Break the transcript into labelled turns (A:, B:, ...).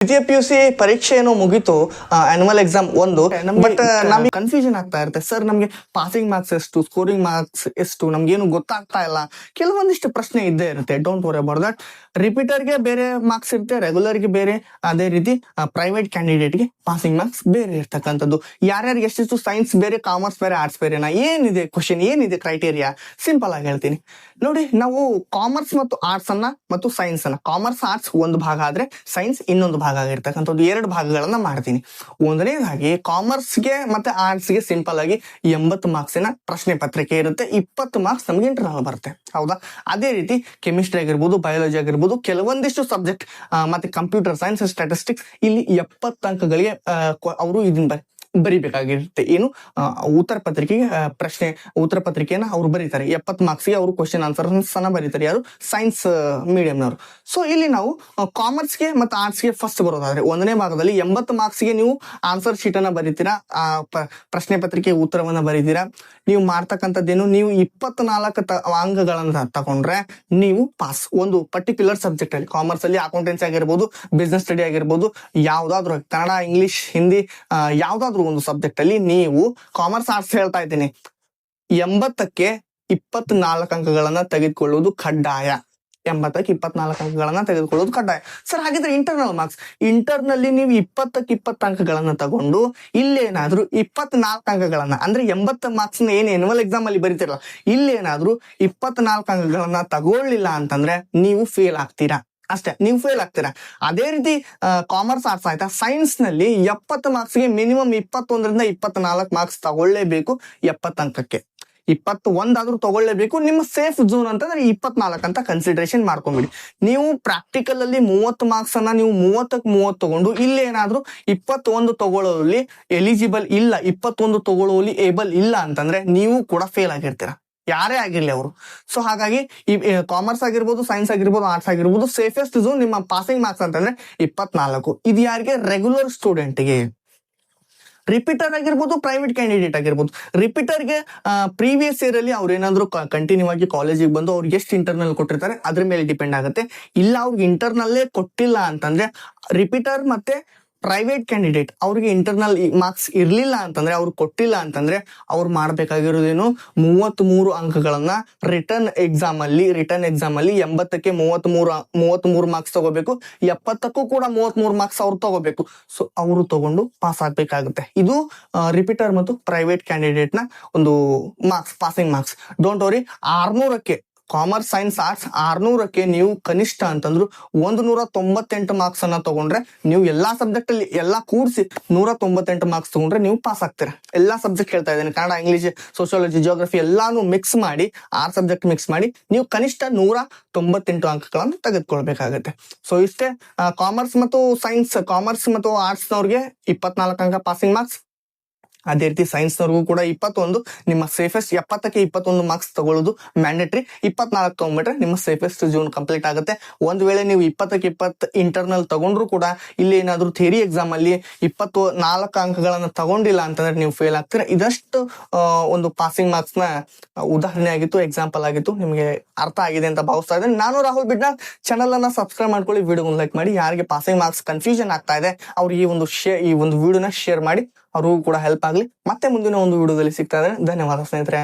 A: ದ್ವಿತೀಯ PUC ಪರೀಕ್ಷೆ ಏನೋ ಮುಗೀತು, ಆನ್ಯುವಲ್ ಎಕ್ಸಾಮ್ ಒಂದು. ಬಟ್ ನಮಗೆ ಕನ್ಫ್ಯೂಷನ್ ಆಗ್ತಾ ಇರುತ್ತೆ, ಸರ್ ನಮಗೆ ಪಾಸಿಂಗ್ ಮಾರ್ಕ್ಸ್ ಎಷ್ಟು, ಸ್ಕೋರಿಂಗ್ ಮಾರ್ಕ್ಸ್ ಎಷ್ಟು, ನಮ್ಗೇನು ಗೊತ್ತಾಗ್ತಾ ಇಲ್ಲ. ಕೆಲವೊಂದಿಷ್ಟು ಪ್ರಶ್ನೆ ಇದ್ದೇ ಇರುತ್ತೆ. Don't worry about that. ರಿಪೀಟರ್ಗೆ ಬೇರೆ ಮಾರ್ಕ್ಸ್ ಇರುತ್ತೆ, ರೆಗ್ಯುಲರ್ಗೆ ಬೇರೆ, ಅದೇ ರೀತಿ ಪ್ರೈವೇಟ್ ಕ್ಯಾಂಡಿಡೇಟ್ಗೆ ಪಾಸಿಂಗ್ ಮಾರ್ಕ್ಸ್ ಬೇರೆ ಇರ್ತಕ್ಕಂಥದ್ದು. ಯಾರ್ಯಾರಿಗೆ ಎಷ್ಟಿತ್ತು, ಸೈನ್ಸ್ ಬೇರೆ, ಕಾಮರ್ಸ್ ಬೇರೆ, ಆರ್ಟ್ಸ್ ಬೇರೆನಾ? ಏನಿದೆ ಕ್ವಶನ್, ಏನಿದೆ ಕ್ರೈಟೇರಿಯಾ? ಸಿಂಪಲ್ ಆಗಿ ಹೇಳ್ತೀನಿ ನೋಡಿ. ನಾವು ಕಾಮರ್ಸ್ ಮತ್ತು ಆರ್ಟ್ಸ್ ಅನ್ನ ಮತ್ತು ಸೈನ್ಸ್ ಅನ್ನ, ಕಾಮರ್ಸ್ ಆರ್ಟ್ಸ್ ಒಂದು ಭಾಗ ಆದ್ರೆ ಸೈನ್ಸ್ ಇನ್ನೊಂದು ಭಾಗ ಆಗಿರ್ತಕ್ಕಂಥದ್ದು, ಎರಡು ಭಾಗಗಳನ್ನ ಮಾಡ್ತೀನಿ. ಒಂದನೇದಾಗಿ ಕಾಮರ್ಸ್ಗೆ ಮತ್ತೆ ಆರ್ಟ್ಸ್ಗೆ ಸಿಂಪಲ್ ಆಗಿ 80 ಮಾರ್ಕ್ಸಿನ ಪ್ರಶ್ನೆ ಪತ್ರಿಕೆ ಇರುತ್ತೆ, 20 ಮಾರ್ಕ್ಸ್ ನಮ್ಗೆ ಇಂಟರ್ನಲ್ ಬರುತ್ತೆ, ಹೌದಾ? ಅದೇ ರೀತಿ ಕೆಮಿಸ್ಟ್ರಿ ಆಗಿರ್ಬೋದು, ಬಯಾಲಜಿ ಆಗಿರ್ಬೋದು, ಕೆಲವೊಂದಿಷ್ಟು ಸಬ್ಜೆಕ್ಟ್ ಮತ್ತೆ ಕಂಪ್ಯೂಟರ್ ಸೈನ್ಸ್, ಸ್ಟ್ಯಾಟಿಸ್ಟಿಕ್ಸ್, ಇಲ್ಲಿ 70 ಅಂಕಗಳಿಗೆ ಅವರು ಇದನ್ನ ಬರಿಬೇಕಾಗಿರುತ್ತೆ. ಏನು ಉತ್ತರ ಪತ್ರಿಕೆಗೆ ಉತ್ತರ ಪತ್ರಿಕೆಯನ್ನ ಅವ್ರು ಬರೀತಾರೆ. 70 ಮಾರ್ಕ್ಸ್ಗೆ ಅವರು ಕ್ವಶನ್ ಆನ್ಸರ್ಸ್ ಅನ್ನ ಬರೀತಾರೆ, ಯಾರು? ಸೈನ್ಸ್ ಮೀಡಿಯಂನವರು. ಸೊ ಇಲ್ಲಿ ನಾವು ಕಾಮರ್ಸ್ಗೆ ಮತ್ತು ಆರ್ಟ್ಸ್ಗೆ ಫಸ್ಟ್ ಬರೋದಾದ್ರೆ, ಒಂದನೇ ಭಾಗದಲ್ಲಿ 80 ಮಾರ್ಕ್ಸ್ಗೆ ನೀವು ಆನ್ಸರ್ ಶೀಟ್ ಅನ್ನ ಬರೀತೀರಾ, ಪ್ರಶ್ನೆ ಪತ್ರಿಕೆ ಉತ್ತರವನ್ನ ಬರೀತೀರಾ. ನೀವು ಮಾಡ್ತಕ್ಕಂಥದ್ದೇನು, ನೀವು 24 ಅಂಕಗಳನ್ನ ತಗೊಂಡ್ರೆ ನೀವು ಪಾಸ್. ಒಂದು ಪರ್ಟಿಕ್ಯುಲರ್ ಸಬ್ಜೆಕ್ಟ್ ಅಲ್ಲಿ, ಕಾಮರ್ಸ್ ಅಲ್ಲಿ ಅಕೌಂಟೆನ್ಸಿ ಆಗಿರ್ಬೋದು, ಬಿಸ್ನೆಸ್ ಸ್ಟಡಿ ಆಗಿರ್ಬೋದು, ಯಾವ್ದಾದ್ರು ಕನ್ನಡ, ಇಂಗ್ಲಿಷ್, ಹಿಂದಿ, ಯಾವ್ದಾದ್ರು ಒಂದು ಸಬ್ಜೆಕ್ಟ್ ಅಲ್ಲಿ ನೀವು ಕಾಮರ್ಸ್ ಆರ್ಟ್ಸ್ ಹೇಳ್ತಾ ಇದ್ದೀನಿ, 80ಕ್ಕೆ 24 ಅಂಕಗಳನ್ನ ತೆಗೆದುಕೊಳ್ಳುವುದು ಕಡ್ಡಾಯ. 80ಕ್ಕೆ 24 ಅಂಕಗಳನ್ನ ತೆಗೆದುಕೊಳ್ಳೋದು ಕಡ್ಡಾಯ. ಸರ್ ಹಾಗಿದ್ರೆ ಇಂಟರ್ನಲ್ ಮಾರ್ಕ್ಸ್, ಇಂಟರ್ನಲ್ಲಿ ನೀವು 20ಕ್ಕೆ 20 ಅಂಕಗಳನ್ನ ತಗೊಂಡು ಇಲ್ಲೇನಾದ್ರೂ 24 ಅಂಕಗಳನ್ನ, ಅಂದ್ರೆ 80 ಮಾರ್ಕ್ಸ್ ಏನ್ ಎನ್ಯುವಲ್ ಎಕ್ಸಾಮ್ ಅಲ್ಲಿ ಬರೀತಿರಲ್ಲ, ಇಲ್ಲೇನಾದ್ರೂ 24 ಅಂಕಗಳನ್ನ ತಗೊಳ್ಳಿಲ್ಲ ಅಂತಂದ್ರೆ ನೀವು ಫೇಲ್ ಆಗ್ತೀರಾ ಅಷ್ಟೇ, ನೀವು ಫೇಲ್ ಆಗ್ತೀರಾ. ಅದೇ ರೀತಿ ಕಾಮರ್ಸ್ ಆರ್ಟ್ಸ್ ಆಯ್ತಾ, ಸೈನ್ಸ್ ನಲ್ಲಿ 70 ಮಾರ್ಕ್ಸ್ಗೆ ಮಿನಿಮಮ್ 21ರಿಂದ 24 ಮಾರ್ಕ್ಸ್ ತಗೊಳ್ಳೇಬೇಕು. 70 ಅಂಕಕ್ಕೆ 21 ಆದ್ರೂ ತಗೊಳ್ಳೇಬೇಕು. ನಿಮ್ಮ ಸೇಫ್ ಝೋನ್ ಅಂತಂದ್ರೆ 24 ಅಂತ ಕನ್ಸಿಡರೇಷನ್ ಮಾಡ್ಕೊಂಡ್ಬಿಡಿ. ನೀವು ಪ್ರಾಕ್ಟಿಕಲ್ ಅಲ್ಲಿ 30 ಮಾರ್ಕ್ಸ್ ಅನ್ನ ನೀವು 30ಕ್ಕೆ 30 ತಗೊಂಡು ಇಲ್ಲೇನಾದ್ರೂ 21 ತಗೊಳ್ಳೋಲ್ಲಿ ಎಲಿಜಿಬಲ್ ಇಲ್ಲ, 21 ತಗೊಳ್ಳೋಲ್ಲಿ ಏಬಲ್ ಇಲ್ಲ ಅಂತಂದ್ರೆ ನೀವು ಕೂಡ ಫೇಲ್ ಆಗಿರ್ತೀರಾ, ಯಾರೇ ಆಗಿರ್ಲಿ ಅವರು. ಸೊ ಹಾಗಾಗಿ ಈ ಕಾಮರ್ಸ್ ಆಗಿರ್ಬೋದು, ಸೈನ್ಸ್ ಆಗಿರ್ಬೋದು, ಆರ್ಟ್ಸ್ ಆಗಿರ್ಬೋದು, ಸೇಫೆಸ್ಟ್ ಝೋನ್ ನಿಮ್ಮ ಪಾಸಿಂಗ್ ಮಾರ್ಕ್ಸ್ ಅಂತಂದ್ರೆ 24. ಇದು ಯಾರಿಗೆ? ರೆಗ್ಯುಲರ್ ಸ್ಟೂಡೆಂಟ್ಗೆ. ರಿಪೀಟರ್ ಆಗಿರ್ಬೋದು, ಪ್ರೈವೇಟ್ ಕ್ಯಾಂಡಿಡೇಟ್ ಆಗಿರ್ಬೋದು. ರಿಪೀಟರ್ಗೆ ಪ್ರೀವಿಯಸ್ ಇಯರ್ ಅಲ್ಲಿ ಅವ್ರು ಏನಾದ್ರು ಕಂಟಿನ್ಯೂ ಆಗಿ ಕಾಲೇಜಿಗೆ ಬಂದು ಅವ್ರಿಗೆ ಎಷ್ಟು ಇಂಟರ್ನಲ್ ಕೊಟ್ಟಿರ್ತಾರೆ ಅದ್ರ ಮೇಲೆ ಡಿಪೆಂಡ್ ಆಗುತ್ತೆ. ಇಲ್ಲ ಅವ್ರಿಗೆ ಇಂಟರ್ನಲ್ಲೇ ಕೊಟ್ಟಿಲ್ಲ ಅಂತಂದ್ರೆ, ರಿಪೀಟರ್ ಮತ್ತೆ ಪ್ರೈವೇಟ್ ಕ್ಯಾಂಡಿಡೇಟ್ ಅವ್ರಿಗೆ ಇಂಟರ್ನಲ್ ಮಾರ್ಕ್ಸ್ ಇರ್ಲಿಲ್ಲ ಅಂತಂದ್ರೆ, ಅವ್ರು ಕೊಟ್ಟಿಲ್ಲ ಅಂತಂದ್ರೆ, ಅವ್ರು ಮಾಡ್ಬೇಕಾಗಿರೋದೇನು, 33 ಅಂಕಗಳನ್ನ ರಿಟರ್ನ್ ಎಕ್ಸಾಮ್ ಅಲ್ಲಿ 80ಕ್ಕೆ 33 ಮಾರ್ಕ್ಸ್ ತಗೋಬೇಕು, 70ಕ್ಕೂ ಕೂಡ 33 ಮಾರ್ಕ್ಸ್ ಅವ್ರು ತಗೋಬೇಕು. ಸೊ ಅವರು ತಗೊಂಡು ಪಾಸ್ ಆಗ್ಬೇಕಾಗುತ್ತೆ. ಇದು ರಿಪೀಟರ್ ಮತ್ತು ಪ್ರೈವೇಟ್ ಕ್ಯಾಂಡಿಡೇಟ್ ನ ಒಂದು marks, passing marks. Don't worry, 600ಕ್ಕೆ ಕಾಮರ್ಸ್, ಸೈನ್ಸ್, ಆರ್ಟ್ಸ್ 600ಕ್ಕೆ ನೀವು ಕನಿಷ್ಠ ಅಂತಂದ್ರು 198 ಮಾರ್ಕ್ಸ್ ಅನ್ನ ತಗೊಂಡ್ರೆ, ನೀವು ಎಲ್ಲಾ ಸಬ್ಜೆಕ್ಟ್ ಅಲ್ಲಿ ಎಲ್ಲ ಕೂಡಿಸಿ 198 ಮಾರ್ಕ್ಸ್ ತಗೊಂಡ್ರೆ ನೀವು ಪಾಸ್ ಆಗ್ತೀರಾ. ಎಲ್ಲಾ ಸಬ್ಜೆಕ್ಟ್ ಹೇಳ್ತಾ ಇದ್ದೇನೆ, ಕನ್ನಡ, ಇಂಗ್ಲಿಷ್, ಸೋಶಿಯಾಲಜಿ, ಜಿಯೋಗ್ರಫಿ ಎಲ್ಲಾನು ಮಿಕ್ಸ್ ಮಾಡಿ, 6 ಸಬ್ಜೆಕ್ಟ್ ಮಿಕ್ಸ್ ಮಾಡಿ ನೀವು ಕನಿಷ್ಠ 198 ಅಂಕಗಳನ್ನು ತೆಗೆದುಕೊಳ್ಬೇಕಾಗತ್ತೆ. ಸೊ ಇಷ್ಟೇ. ಕಾಮರ್ಸ್ ಮತ್ತು ಸೈನ್ಸ್, ಕಾಮರ್ಸ್ ಮತ್ತು ಆರ್ಟ್ಸ್ ನವ್ರಿಗೆ 24 ಅಂಕ ಪಾಸಿಂಗ್ ಮಾರ್ಕ್ಸ್. ಅದೇ ರೀತಿ ಸೈನ್ಸ್ ನವ್ರಿಗೂ ಕೂಡ 21. ನಿಮ್ಮ ಸೇಫೆಸ್ಟ್ 70ಕ್ಕೆ 21 ಮಾರ್ಕ್ಸ್ ತಗೊಳ್ಳೋದು ಮ್ಯಾಂಡೇಟರಿ. 24 ತಗೊಂಡ್ಬಿಟ್ರೆ ನಿಮ್ಮ ಸೇಫೆಸ್ಟ್ ಝೋನ್ ಕಂಪ್ಲೀಟ್ ಆಗುತ್ತೆ. ಒಂದ್ ವೇಳೆ ನೀವು 20ಕ್ಕೆ 20 ಇಂಟರ್ನಲ್ ತಗೊಂಡ್ರು ಕೂಡ ಇಲ್ಲಿ ಏನಾದ್ರು ಥಿಯರಿ ಎಕ್ಸಾಮ್ ಅಲ್ಲಿ 24 ಅಂಕಗಳನ್ನ ತಗೊಂಡಿಲ್ಲ ಅಂತಂದ್ರೆ ನೀವು ಫೇಲ್ ಆಗ್ತೀರಾ. ಇದಷ್ಟು ಒಂದು ಪಾಸಿಂಗ್ ಮಾರ್ಕ್ಸ್ ನ ಉದಾಹರಣೆ ಆಗಿತ್ತು, ಎಕ್ಸಾಂಪಲ್ ಆಗಿತ್ತು. ನಿಮಗೆ ಅರ್ಥ ಆಗಿದೆ ಅಂತ ಭಾವಿಸ್ತಾ ಇದ್ದೇನೆ. ನಾನು ರಾಹುಲ್ ಬಿಡ್ನಾಳ್. ಚಾನಲ್ ಅನ್ನ ಸಬ್ಸ್ಕ್ರೈಬ್ ಮಾಡ್ಕೊಳ್ಳಿ, ವಿಡಿಯೋ ಲೈಕ್ ಮಾಡಿ. ಯಾರಿಗೆ ಪಾಸಿಂಗ್ ಮಾರ್ಕ್ಸ್ ಕನ್ಫ್ಯೂಷನ್ ಆಗ್ತಾ ಇದೆ ಅವ್ರಿಗೆ ಈ ಒಂದು ವಿಡಿಯೋನ ಶೇರ್ ಮಾಡಿ, ಅವ್ರಿಗೂ ಕೂಡ ಹೆಲ್ಪ್ ಆಗ್ಲಿ. ಮತ್ತೆ ಮುಂದಿನ ಒಂದು ವಿಡಿಯೋದಲ್ಲಿ ಸಿಗ್ತಾ ಇದ್ದಾರೆ. ಧನ್ಯವಾದ ಸ್ನೇಹಿತರೆ.